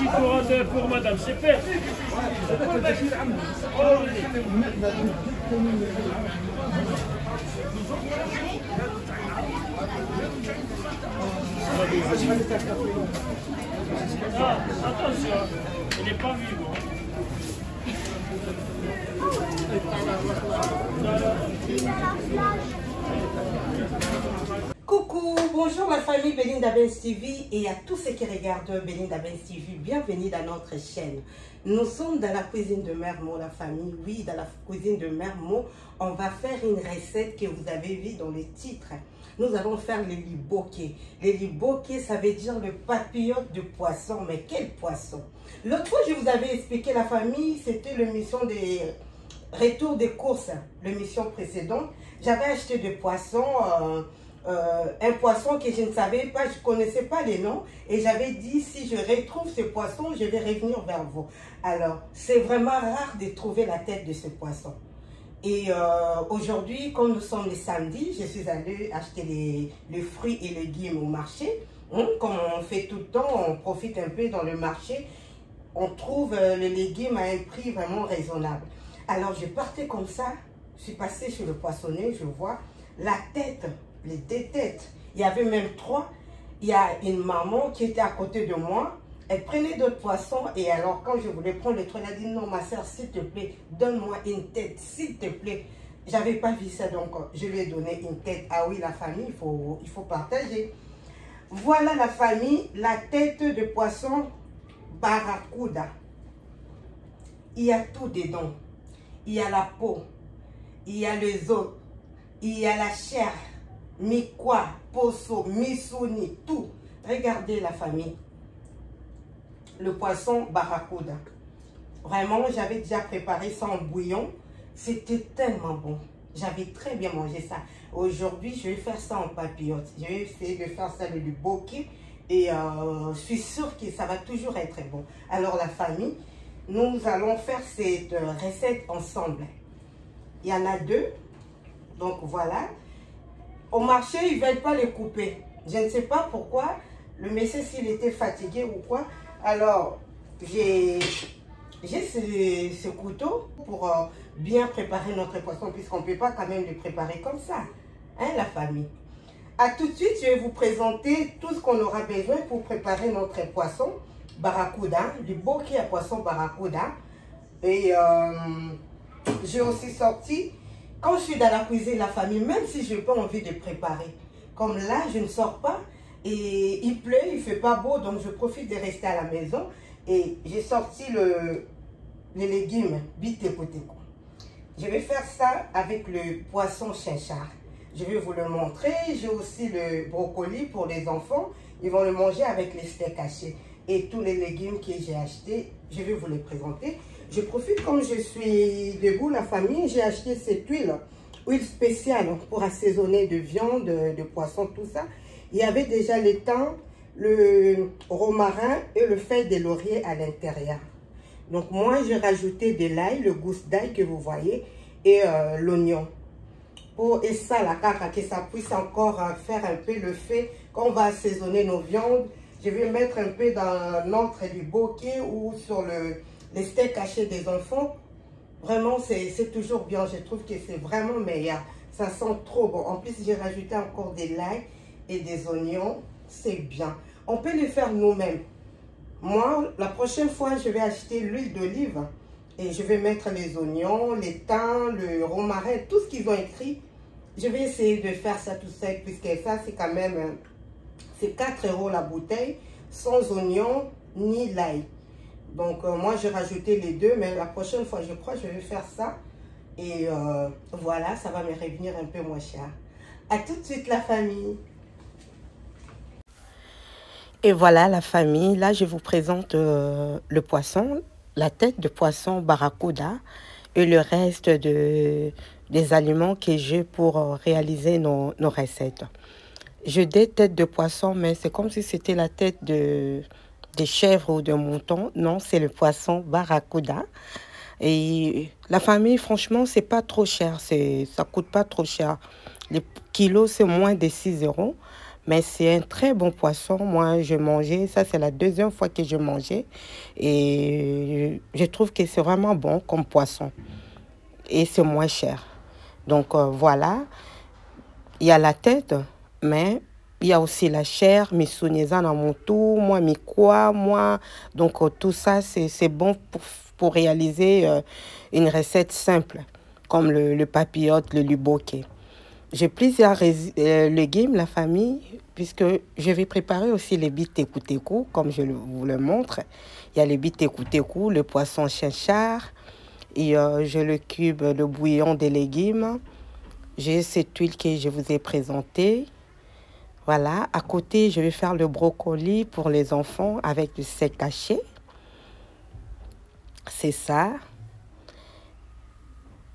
petite dorade pour madame, c'est fait. Ah, attention, il n'est pas vivant. Coucou, bonjour la famille Belinda Benz TV et à tous ceux qui regardent Belinda Benz TV, bienvenue dans notre chaîne. Nous sommes dans la cuisine de Mère Mo, la famille. Oui, dans la cuisine de Mère Mo, on va faire une recette que vous avez vue dans le titre. Nous allons faire les liboké. Les liboké, ça veut dire le papillote de poisson. Mais quel poisson? L'autre fois, je vous avais expliqué la famille, c'était l'émission des retours des courses, l'émission précédente. J'avais acheté des poissons, un poisson que je ne savais pas, je ne connaissais pas les noms. Et j'avais dit, si je retrouve ce poisson, je vais revenir vers vous. Alors, c'est vraiment rare de trouver la tête de ce poisson. Et aujourd'hui, comme nous sommes les samedis, je suis allée acheter les fruits et légumes au marché. Comme on fait tout le temps, on profite un peu dans le marché. On trouve les légumes à un prix vraiment raisonnable. Alors, je partais comme ça. Je suis passée chez le poissonnier, je vois la tête, les deux têtes. Il y avait même 3. Il y a une maman qui était à côté de moi. Elle prenait d'autres poissons et alors quand je voulais prendre le 3, elle a dit non ma soeur, s'il te plaît, donne-moi une tête, s'il te plaît. J'avais pas vu ça donc je lui ai donné une tête. Ah oui, la famille, il faut partager. Voilà la famille, la tête de poisson barracuda. Il y a tout dedans. Il y a la peau, il y a les os, il y a la chair, mi-quoi, poso, mi-souni, tout. Regardez la famille. Le poisson barracuda. Vraiment, j'avais déjà préparé ça en bouillon. C'était tellement bon. J'avais très bien mangé ça. Aujourd'hui, je vais faire ça en papillote. Je vais essayer de faire ça le liboké. Et je suis sûre que ça va toujours être bon. Alors la famille, nous allons faire cette recette ensemble. Il y en a 2. Donc voilà. Au marché, ils ne veulent pas les couper. Je ne sais pas pourquoi. Le monsieur, s'il était fatigué ou quoi. Alors, j'ai ce couteau pour bien préparer notre poisson, puisqu'on ne peut pas quand même le préparer comme ça, hein, la famille. A tout de suite, je vais vous présenter tout ce qu'on aura besoin pour préparer notre poisson barracuda, du liboké à poisson barracuda. Et j'ai aussi sorti, quand je suis dans la cuisine, la famille, même si je n'ai pas envie de préparer, comme là, je ne sors pas. Et il pleut, il ne fait pas beau, donc je profite de rester à la maison. Et j'ai sorti les légumes bitekoteko. Je vais faire ça avec le poisson chinchard. Je vais vous le montrer. J'ai aussi le brocoli pour les enfants. Ils vont le manger avec les steaks hachés. Et tous les légumes que j'ai achetés, je vais vous les présenter. Je profite comme je suis debout, la famille. J'ai acheté cette huile spéciale pour assaisonner de viande, de poisson, tout ça. Il y avait déjà le thym, le romarin et le feuille de laurier à l'intérieur. Donc moi, j'ai rajouté de l'ail, le gousse d'ail que vous voyez, et l'oignon. Et ça, la caca, que ça puisse encore faire un peu le fait. Quand on va assaisonner nos viandes, je vais mettre un peu dans notre liboké ou sur les steaks hachés des enfants. Vraiment, c'est toujours bien. Je trouve que c'est vraiment meilleur. Ça sent trop bon. En plus, j'ai rajouté encore de l'ail et des oignons, c'est bien. On peut le faire nous-mêmes. Moi, la prochaine fois, je vais acheter l'huile d'olive et je vais mettre les oignons, les thym, le romarin, tout ce qu'ils ont écrit. Je vais essayer de faire ça tout seul, puisque ça, c'est quand même, c'est 4 € la bouteille, sans oignons ni l'ail. Donc, moi, j'ai rajouté les deux, mais la prochaine fois, je crois, je vais faire ça. Et voilà, ça va me revenir un peu moins cher. À tout de suite, la famille. Et voilà la famille, là je vous présente le poisson, la tête de poisson barracuda et le reste des aliments que j'ai pour réaliser nos recettes. J'ai des têtes de poisson, mais c'est comme si c'était la tête de chèvre ou de mouton. Non, c'est le poisson barracuda. Et la famille, franchement, c'est pas trop cher, ça coûte pas trop cher. Les kilos, c'est moins de 6 €. Mais c'est un très bon poisson. Moi, je mangeais, ça c'est la deuxième fois que je mangeais. Et je trouve que c'est vraiment bon comme poisson. Et c'est moins cher. Donc voilà, il y a la tête, mais il y a aussi la chair, mes sougnezan dans mon tout, moi, mes quoi, moi. Donc tout ça, c'est bon pour réaliser une recette simple, comme le papillote, le luboké. J'ai plusieurs légumes, la famille, puisque je vais préparer aussi les bites teku-teku, comme je vous le montre. Il y a les bites teku-teku, le poisson chinchard, et je le cube, le bouillon des légumes. J'ai cette huile que je vous ai présentée. Voilà, à côté, je vais faire le brocoli pour les enfants avec du sel caché. C'est ça.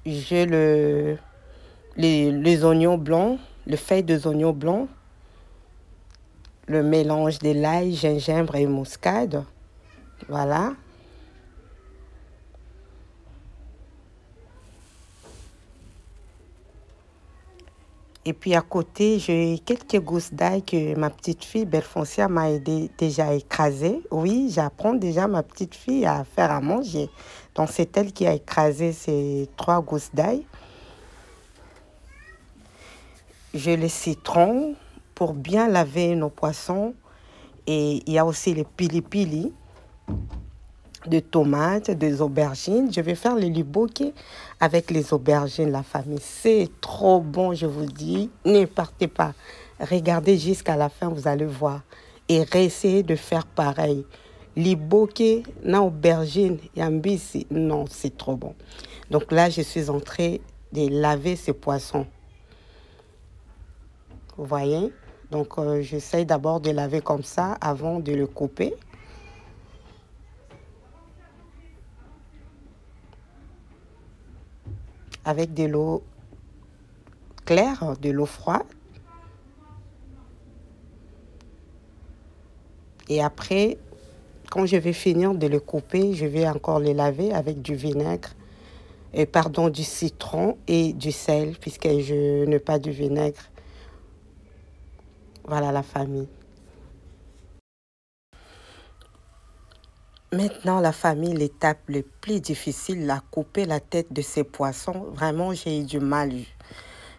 J'ai les oignons blancs, le feuille des oignons blancs, le mélange de l'ail, gingembre et muscade. Voilà. Et puis à côté, j'ai quelques gousses d'ail que ma petite fille Belfoncia m'a aidé déjà à écraser. Oui, j'apprends déjà ma petite fille à faire à manger. Donc c'est elle qui a écrasé ces 3 gousses d'ail. J'ai le citron pour bien laver nos poissons. Et il y a aussi les pili-pili de tomates, des aubergines. Je vais faire le luboké avec les aubergines, la famille. C'est trop bon, je vous dis. Ne partez pas. Regardez jusqu'à la fin, vous allez voir. Et réessayez de faire pareil. Liboké, na aubergine, yambisi. Non, c'est trop bon. Donc là, je suis en train de laver ces poissons. Vous voyez? Donc, j'essaie d'abord de laver comme ça avant de le couper. Avec de l'eau claire, de l'eau froide. Et après, quand je vais finir de le couper, je vais encore le laver avec du vinaigre, du citron et du sel, puisque je n'ai pas du vinaigre. Voilà la famille. Maintenant, la famille, l'étape le plus difficile, la couper la tête de ces poissons. Vraiment, j'ai eu du mal.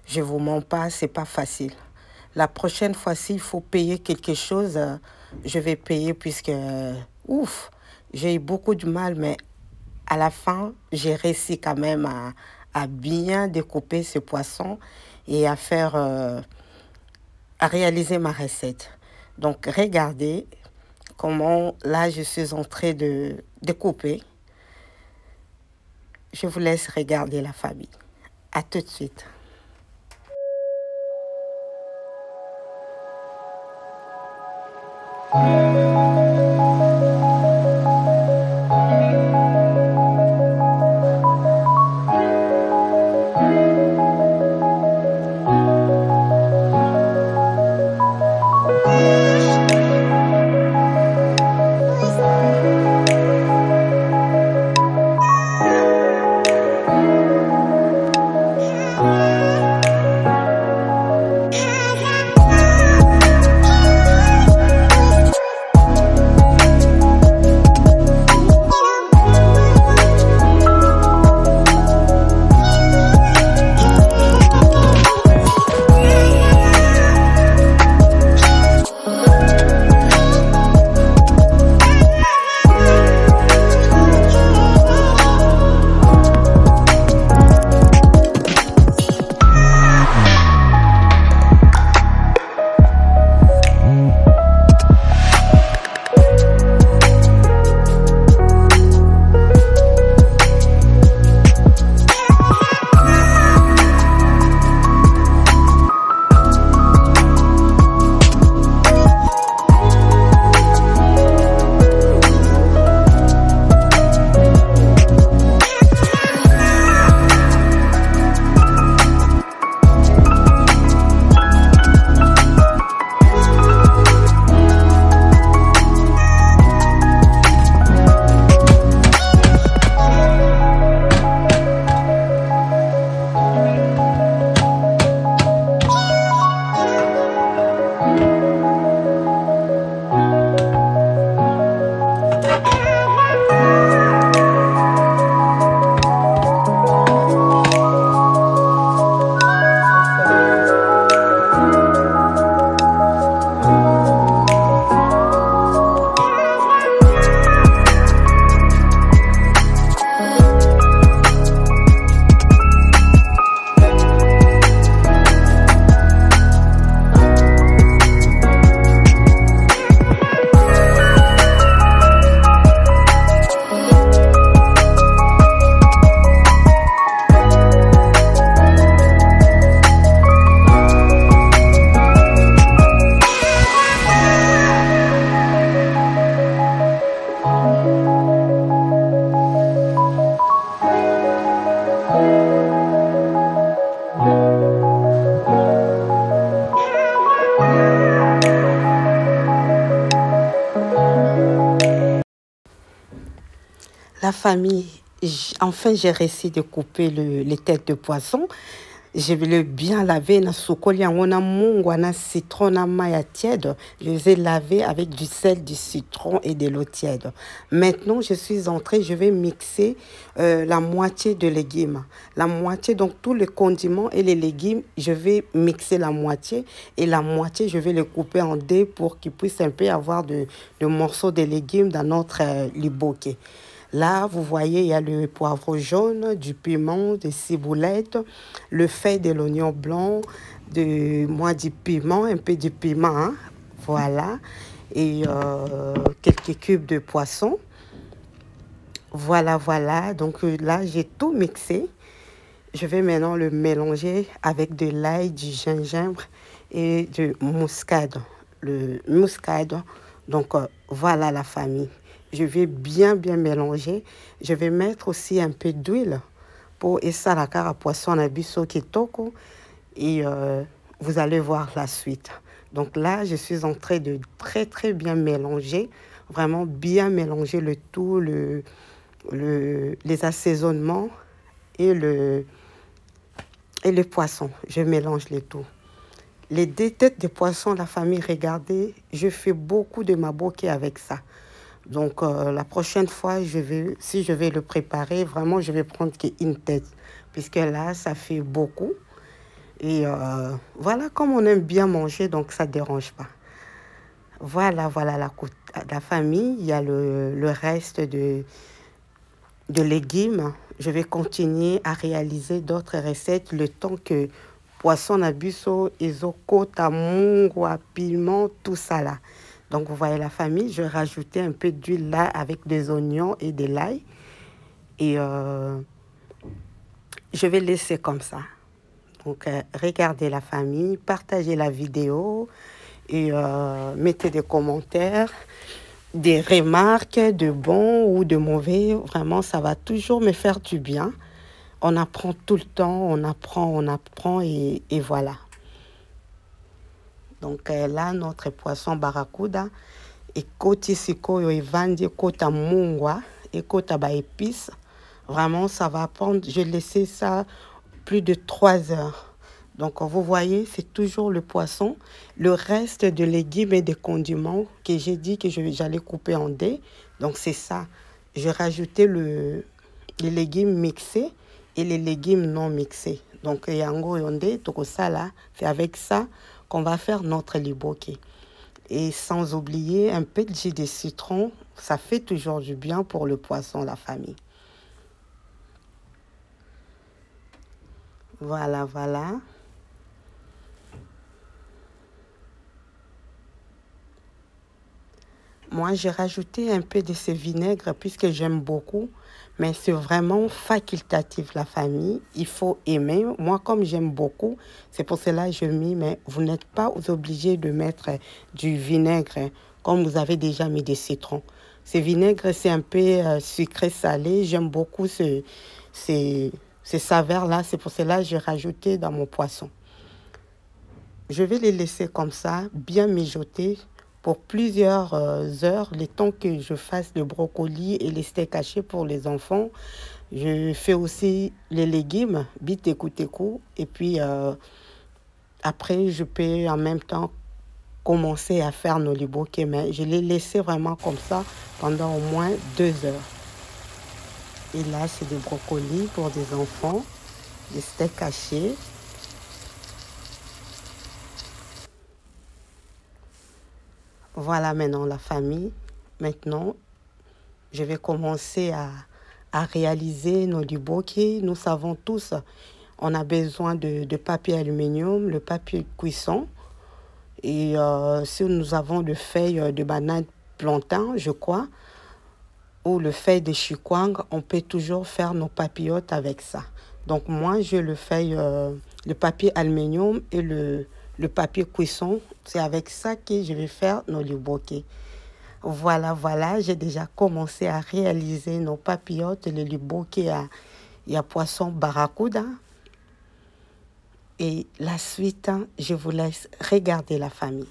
Je vous mens pas, c'est pas facile. La prochaine fois-ci, il faut payer quelque chose. Je vais payer puisque, ouf, j'ai eu beaucoup de mal, mais à la fin, j'ai réussi quand même à bien découper ce poisson et à faire, à réaliser ma recette. Donc, regardez comment, là, je suis en train de découper. Je vous laisse regarder la famille. À tout de suite. La famille, enfin j'ai réussi de couper les têtes de poisson. Je vais le bien laver na sokoli on a mungu na citron na maille tiède. Je les ai lavés avec du sel, du citron et de l'eau tiède. Maintenant, je vais mixer la moitié de légumes. La moitié, donc tous les condiments et les légumes, je vais mixer la moitié et la moitié, je vais le couper en dés pour qu'il puisse un peu avoir de morceaux de légumes dans notre liboké. Là, vous voyez, il y a le poivre jaune, du piment, des ciboulettes, le fait de l'oignon blanc, du piment, un peu de piment, hein, voilà, et quelques cubes de poisson. Voilà, voilà, donc là, j'ai tout mixé. Je vais maintenant le mélanger avec de l'ail, du gingembre et de muscade. Le muscade, donc voilà la famille. Je vais bien mélanger. Je vais mettre aussi un peu d'huile pour la cara poisson à biso kitoko et vous allez voir la suite. Donc là, je suis en train de très bien mélanger, vraiment bien mélanger le tout, les assaisonnements et le poisson. Je mélange le tout. Les 2 têtes de poisson, la famille, regardez, je fais beaucoup de maboké avec ça. Donc, la prochaine fois, si je vais le préparer, vraiment, je vais prendre qu'une tête. Puisque là, ça fait beaucoup. Et voilà, comme on aime bien manger, donc ça ne dérange pas. Voilà la famille. Il y a le reste de légumes. Je vais continuer à réaliser d'autres recettes le temps que poisson na biso, ezoko, tamungu, piment, tout ça là. Donc, vous voyez la famille, je vais rajouter un peu d'huile là avec des oignons et de l'ail. Et je vais laisser comme ça. Donc, regardez la famille, partagez la vidéo et mettez des commentaires, des remarques de bons ou de mauvais. Vraiment, ça va toujours me faire du bien. On apprend tout le temps, on apprend et voilà. Donc là, notre poisson barracuda et koti sikoyo et vandi kota mungwa et kota ba épices. Vraiment, ça va prendre, je laissé ça plus de 3 heures. Donc, vous voyez, c'est toujours le poisson. Le reste de légumes et des condiments que j'ai dit que j'allais couper en dés. Donc, c'est ça. Je rajoutais les légumes mixés et les légumes non mixés. Donc, yango yonde, tout ça là, c'est avec ça qu'on va faire notre liboké. Et sans oublier un peu de jus de citron, ça fait toujours du bien pour le poisson, la famille. Voilà. Moi, j'ai rajouté un peu de ce vinaigre puisque j'aime beaucoup. Mais c'est vraiment facultatif, la famille. Il faut aimer. Moi, comme j'aime beaucoup, c'est pour cela que je mets. Mais vous n'êtes pas obligés de mettre du vinaigre comme vous avez déjà mis des citrons. Ce vinaigre, c'est un peu sucré-salé. J'aime beaucoup ces saveurs-là. C'est pour cela que j'ai rajouté dans mon poisson. Je vais les laisser comme ça, bien mijoter pour plusieurs heures, le temps que je fasse le brocoli et les steaks hachés pour les enfants. Je fais aussi les légumes, biteku, et puis après, je peux en même temps commencer à faire nos liboké, mais je les laissé vraiment comme ça pendant au moins 2 heures. Et là, c'est des brocolis pour des enfants, des steaks hachés. Voilà maintenant la famille. Maintenant, je vais commencer à réaliser nos liboké. Nous savons tous, on a besoin de papier aluminium, le papier cuisson. Et si nous avons le feuille de banane plantain, je crois, ou le feuille de chikwang, on peut toujours faire nos papillotes avec ça. Donc moi, j'ai le feuille, le papier aluminium et le papier cuisson. C'est avec ça que je vais faire nos liboké. Voilà, j'ai déjà commencé à réaliser nos papillotes, les liboké à poisson barracuda. Et la suite, je vous laisse regarder la famille.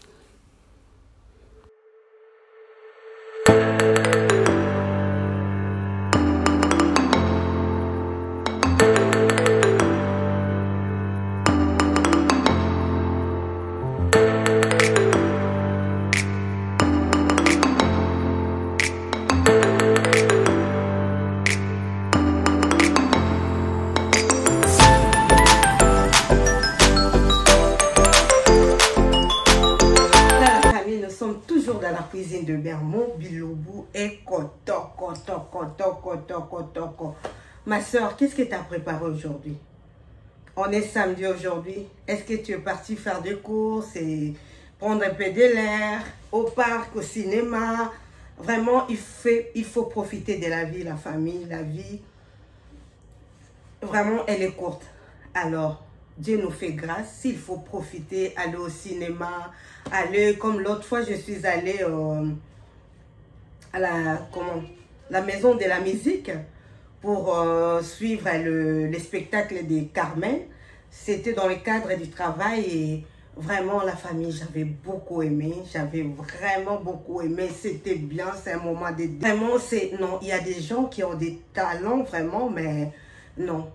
toujours dans la cuisine de Mermo, Biloubou et Kotoko. Ma soeur, qu'est-ce que tu as préparé aujourd'hui? On est samedi aujourd'hui. Est-ce que tu es parti faire des courses et prendre un peu de l'air, au parc, au cinéma? Vraiment, il faut profiter de la vie, la famille, la vie. Vraiment, elle est courte. Alors, Dieu nous fait grâce. S'il faut profiter, aller au cinéma, aller, comme l'autre fois, je suis allée à la maison de la musique pour suivre le spectacle de Carmen. C'était dans le cadre du travail et vraiment la famille, j'avais beaucoup aimé. J'avais vraiment beaucoup aimé. C'était bien, c'est un moment de... Vraiment, non, il y a des gens qui ont des talents vraiment, mais non.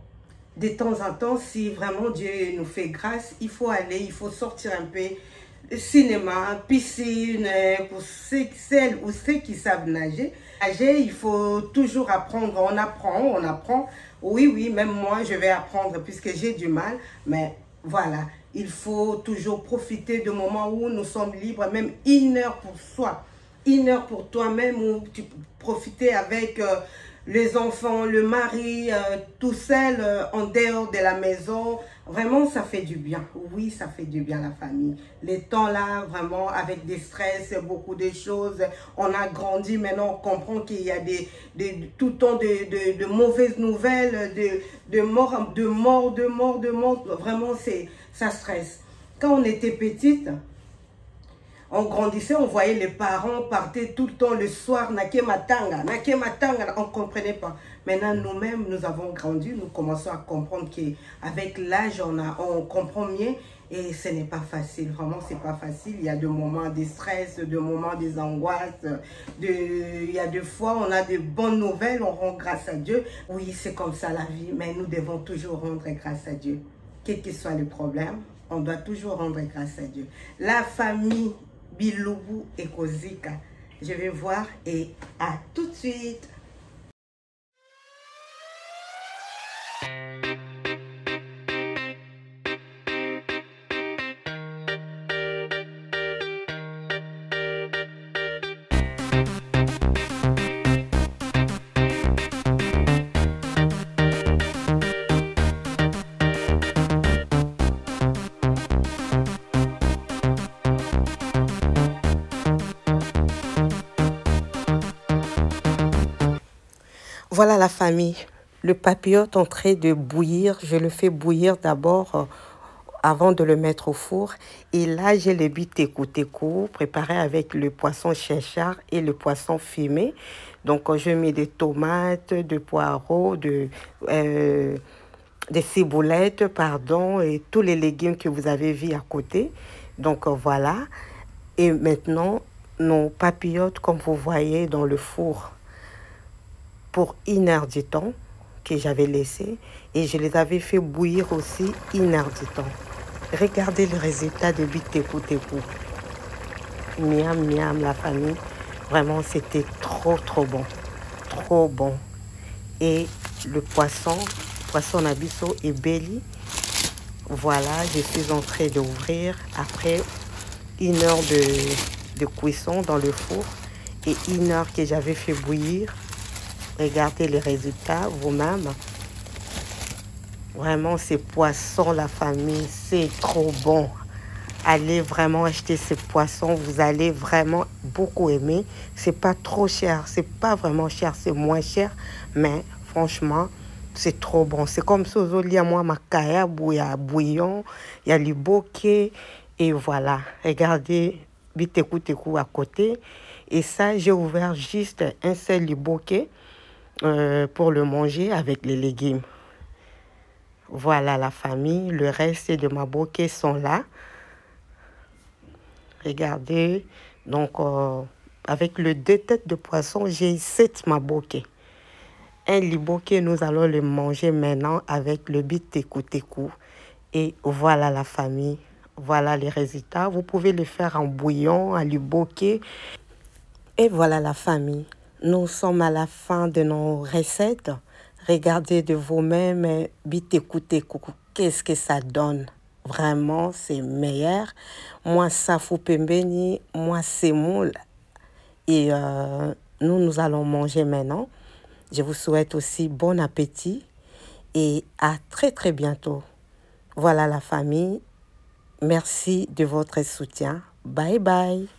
De temps en temps, si vraiment Dieu nous fait grâce, il faut aller, il faut sortir un peu. Cinéma, piscine, pour celles ou ceux qui savent nager. Nager, il faut toujours apprendre, on apprend. Oui, même moi, je vais apprendre puisque j'ai du mal. Mais voilà, il faut toujours profiter du moment où nous sommes libres, même 1 heure pour soi. 1 heure pour toi-même où tu peux profiter avec... les enfants, le mari, tout seul, en dehors de la maison. Vraiment, ça fait du bien. Oui, ça fait du bien la famille. Les temps là, vraiment, avec des stress, beaucoup de choses. On a grandi, maintenant on comprend qu'il y a tout le temps de mauvaises nouvelles, de mort. Vraiment, ça stresse. Quand on était petite, on grandissait, on voyait les parents partir tout le temps le soir, nakematanga, on ne comprenait pas. Maintenant, nous-mêmes, nous avons grandi, nous commençons à comprendre qu'avec l'âge, on comprend mieux et ce n'est pas facile. Vraiment, ce n'est pas facile. Il y a des moments de stress, des moments des angoisses. Il y a des fois, on a de bonnes nouvelles, on rend grâce à Dieu. Oui, c'est comme ça la vie, mais nous devons toujours rendre grâce à Dieu. Quel que soit le problème, on doit toujours rendre grâce à Dieu. La famille Biloubou et Kozika. Je vais voir et à tout de suite. Voilà la famille. Le papillote en train de bouillir. Je le fais bouillir d'abord avant de le mettre au four. Et là, j'ai les bitekou préparés avec le poisson chinchard et le poisson fumé. Donc, je mets des tomates, des poireaux, des ciboulettes, pardon, et tous les légumes que vous avez vus à côté. Donc, voilà. Et maintenant, nos papillotes, comme vous voyez, dans le four pour 1 heure du temps que j'avais laissé et je les avais fait bouillir aussi 1 heure du temps. Regardez le résultat de bitekou. Miam, miam, la famille. Vraiment, c'était trop bon. Trop bon. Et le poisson nabiso et belly. Voilà, je suis en train d'ouvrir après 1 heure de cuisson dans le four et 1 heure que j'avais fait bouillir. Regardez les résultats vous-même. Vraiment, ces poissons, la famille, c'est trop bon. Allez vraiment acheter ces poissons. Vous allez vraiment beaucoup aimer. C'est pas trop cher. C'est pas vraiment cher. C'est moins cher. Mais franchement, c'est trop bon. C'est comme ça. Il y a moi, makaya, il y a bouillon, il y a le bokeh. Et voilà. Regardez, bitekou à côté. Et ça, j'ai ouvert juste un seul bokeh. Pour le manger avec les légumes. Voilà la famille. Le reste de ma bokeh sont là. Regardez. Donc, avec le 2 têtes de poisson, j'ai 7 ma bokeh. Un liboké, nous allons le manger maintenant avec le bitekou. Et voilà la famille. Voilà les résultats. Vous pouvez le faire en bouillon, en liboké. Et voilà la famille. Nous sommes à la fin de nos recettes. Regardez de vous-même, bitekou. Qu'est-ce que ça donne? Vraiment, c'est meilleur. Moi, safou pembeni, moi, semoule. Et nous allons manger maintenant. Je vous souhaite aussi bon appétit et à très très bientôt. Voilà la famille. Merci de votre soutien. Bye bye.